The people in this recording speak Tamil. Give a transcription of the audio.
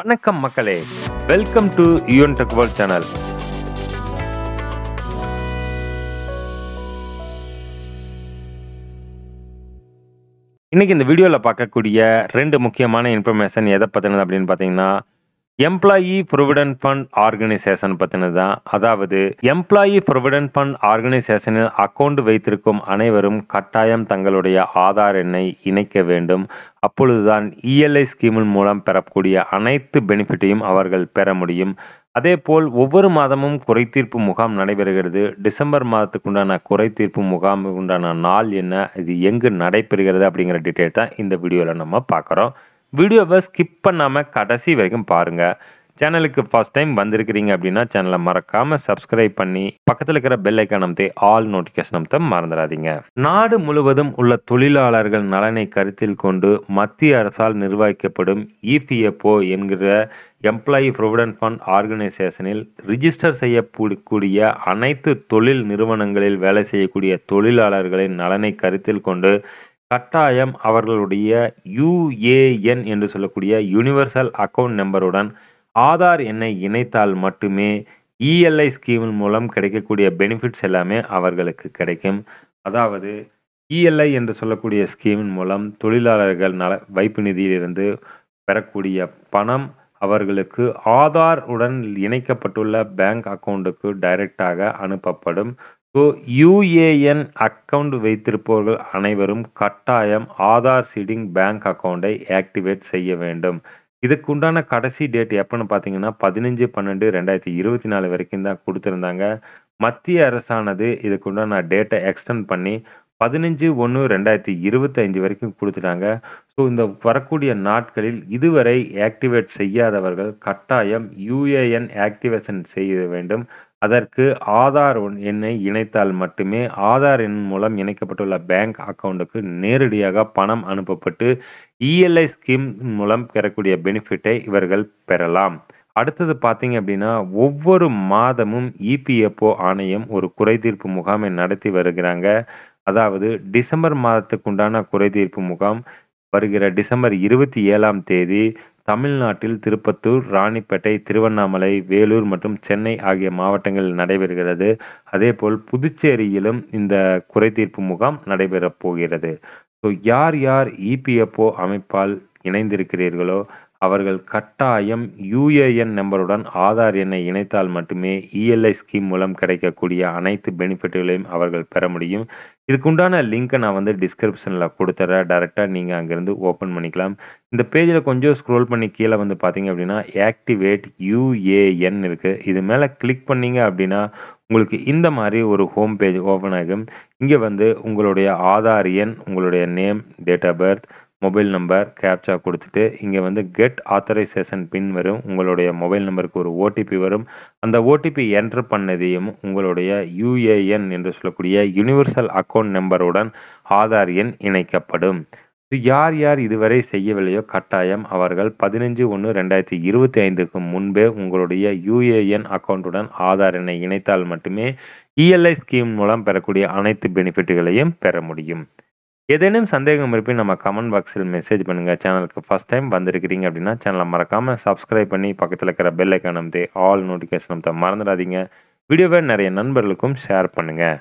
வணக்கம் மக்களே, welcome to UN tech world channel. இன்னைக்கு இந்த வீடியோவில் பார்க்கக்கூடிய ரெண்டு முக்கியமான இன்ஃபர்மேஷன் எதை பற்றினது அப்படின்னு பார்த்தீங்கன்னா, எம்ப்ளாயி ப்ரொவிடென்ட் ஃபண்ட் ஆர்கனைசேஷன் பற்றினது தான். அதாவது எம்ப்ளாயி ப்ரொவிடென்ட் ஃபண்ட் ஆர்கனைசேஷனில் அக்கௌண்ட் வைத்திருக்கும் அனைவரும் கட்டாயம் தங்களுடைய ஆதார் எண்ணை இணைக்க வேண்டும். அப்பொழுதுதான் இஎல்ஐ ஸ்கீமின் மூலம் பெறக்கூடிய அனைத்து பெனிஃபிட்டையும் அவர்கள் பெற முடியும். அதேபோல் ஒவ்வொரு மாதமும் குறைதீர்ப்பு முகாம் நடைபெறுகிறது. டிசம்பர் மாதத்துக்கு உண்டான குறைதீர்ப்பு முகாமுக்கு உண்டான நாள் என்ன, இது எங்கு நடைபெறுகிறது அப்படிங்கிற டீட்டெயில் தான் இந்த வீடியோவில் நம்ம பார்க்குறோம். வீடியோவை ஸ்கிப் பண்ணாமல் கடைசி வரைக்கும் பாருங்கள். சேனலுக்கு ஃபர்ஸ்ட் டைம் வந்திருக்கிறீங்க அப்படின்னா சேனலை மறக்காமல் சப்ஸ்கிரைப் பண்ணி பக்கத்தில் இருக்கிற பெல் ஐக்கான் அமைத்து ஆல் நோட்டிஃபிகேஷன் அமைத்த மறந்துடாதீங்க. நாடு முழுவதும் உள்ள தொழிலாளர்கள் நலனை கருத்தில் கொண்டு மத்திய அரசால் நிர்வகிக்கப்படும் இபிஎஃப்ஓ என்கிற எம்ப்ளாயி ப்ரொவிடென்ட் ஃபண்ட் ஆர்கனைசேஷனில் ரிஜிஸ்டர் செய்யக்கூடிய அனைத்து தொழில் நிறுவனங்களில் வேலை செய்யக்கூடிய தொழிலாளர்களின் நலனை கருத்தில் கொண்டு கட்டாயம் அவர்களுடைய யுஏஎன் என்று சொல்லக்கூடிய யூனிவர்சல் அக்கவுண்ட் நம்பருடன் ஆதார் எண்ணை இணைத்தால் மட்டுமே இஎல்ஐ ஸ்கீமின் மூலம் கிடைக்கக்கூடிய பெனிஃபிட்ஸ் எல்லாமே அவர்களுக்கு கிடைக்கும். அதாவது இஎல்ஐ என்று சொல்லக்கூடிய ஸ்கீமின் மூலம் தொழிலாளர்கள் வைப்பு நிதியிலிருந்து பெறக்கூடிய பணம் அவர்களுக்கு ஆதார் உடன் இணைக்கப்பட்டுள்ள பேங்க் அக்கவுண்டுக்கு டைரக்டாக அனுப்பப்படும். ஸோ யுஏஎன் அக்கவுண்ட் வைத்திருப்பவர்கள் அனைவரும் கட்டாயம் ஆதார் சீடிங் பேங்க் அக்கவுண்டை ஆக்டிவேட் செய்ய வேண்டும். இதுக்குண்டான கடைசி டேட் எப்போன்னு பார்த்தீங்கன்னா 15/12/2024 வரைக்கும் தான் கொடுத்துருந்தாங்க. மத்திய அரசானது இதுக்குண்டான டேட்டை எக்ஸ்டெண்ட் பண்ணி 15/1/2025 வரைக்கும் கொடுத்துட்டாங்க. ஸோ இந்த வரக்கூடிய நாட்களில் இதுவரை ஆக்டிவேட் செய்யாதவர்கள் கட்டாயம் யுஏஎன் ஆக்டிவேஷன் செய்ய வேண்டும். அதற்கு ஆதார் எண்ணை இணைத்தால் மட்டுமே ஆதார் எண் மூலம் இணைக்கப்பட்டுள்ள பேங்க் அக்கவுண்டுக்கு நேரடியாக பணம் அனுப்பப்பட்டு இஎல்ஐ ஸ்கீம் மூலம் பெறக்கூடிய பெனிஃபிட்டை இவர்கள் பெறலாம். அடுத்தது பார்த்தீங்க அப்படின்னா, ஒவ்வொரு மாதமும் இபிஎஃப்ஓ ஆணையம் ஒரு குறைதீர்ப்பு முகாமை நடத்தி வருகிறாங்க. அதாவது டிசம்பர் மாதத்துக்கு உண்டான குறைதீர்ப்பு முகாம் வருகிற டிசம்பர் 27ஆம் தேதி தமிழ்நாட்டில் திருப்பத்தூர், ராணிப்பேட்டை, திருவண்ணாமலை, வேலூர் மற்றும் சென்னை ஆகிய மாவட்டங்களில் நடைபெறுகிறது. அதேபோல் புதுச்சேரியிலும் இந்த குறைதீர்ப்பு முகாம் நடைபெறப் போகிறது. ஸோ யார் யார் இபிஎஃப்ஓ அமைப்பால் இணைந்திருக்கிறீர்களோ அவர்கள் கட்டாயம் யுஏஎன் நம்பருடன் ஆதார் எண்ணை இணைத்தால் மட்டுமே இஎல்ஐ ஸ்கீம் மூலம் கிடைக்கக்கூடிய அனைத்து பெனிஃபிட்களையும் அவர்கள் பெற முடியும். இதுக்குண்டான லிங்க்கை நான் டிஸ்கிரிப்ஷனில் கொடுத்துட்றேன். டைரெக்டாக நீங்கள் அங்கேருந்து ஓப்பன் பண்ணிக்கலாம். இந்த பேஜில் கொஞ்சம் ஸ்க்ரோல் பண்ணி கீழே பார்த்தீங்க அப்படின்னா ஆக்டிவேட் யுஏஎன் இருக்குது. இது மேலே கிளிக் பண்ணீங்க அப்படின்னா உங்களுக்கு இந்த மாதிரி ஒரு ஹோம் பேஜ் ஓப்பன் ஆகும். இங்கே உங்களுடைய ஆதார் எண், உங்களுடைய name, date of birth, mobile number, captcha கொடுத்துட்டு இங்கே கெட் ஆத்தரைசேஷன் பின் வரும். உங்களுடைய மொபைல் நம்பருக்கு ஒரு ஓடிபி வரும். அந்த ஓடிபி என்டர் பண்ணதையும் உங்களுடைய யுஏஎன் என்று சொல்லக்கூடிய யூனிவர்சல் அக்கவுண்ட் நம்பருடன் ஆதார் எண் இணைக்கப்படும். யார் யார் இதுவரை செய்யவில்லையோ கட்டாயம் அவர்கள் 15/1/2025க்கு முன்பே உங்களுடைய யுஏஎன் அக்கவுண்டுடன் ஆதார் எண்ணை இணைத்தால் மட்டுமே இஎல்ஐ ஸ்கீம் மூலம் பெறக்கூடிய அனைத்து பெனிஃபிட்டுகளையும் பெற முடியும். ஏதேனும் சந்தேகம் இருப்பின் நம்ம கமெண்ட் பாக்ஸில் மெசேஜ் பண்ணுங்கள். சேனலுக்கு ஃபர்ஸ்ட் டைம் வந்திருக்கிறீங்க அப்படின்னா சேனலை மறக்காமல் சப்ஸ்கிரைப் பண்ணி பக்கத்தில் இருக்கிற பெல் ஐக்கான் அமைத்து ஆல் நோட்டிஃபிகேஷன் அமைத்த மறந்துடாதீங்க. வீடியோவை நிறைய நண்பர்களுக்கும் ஷேர் பண்ணுங்கள்.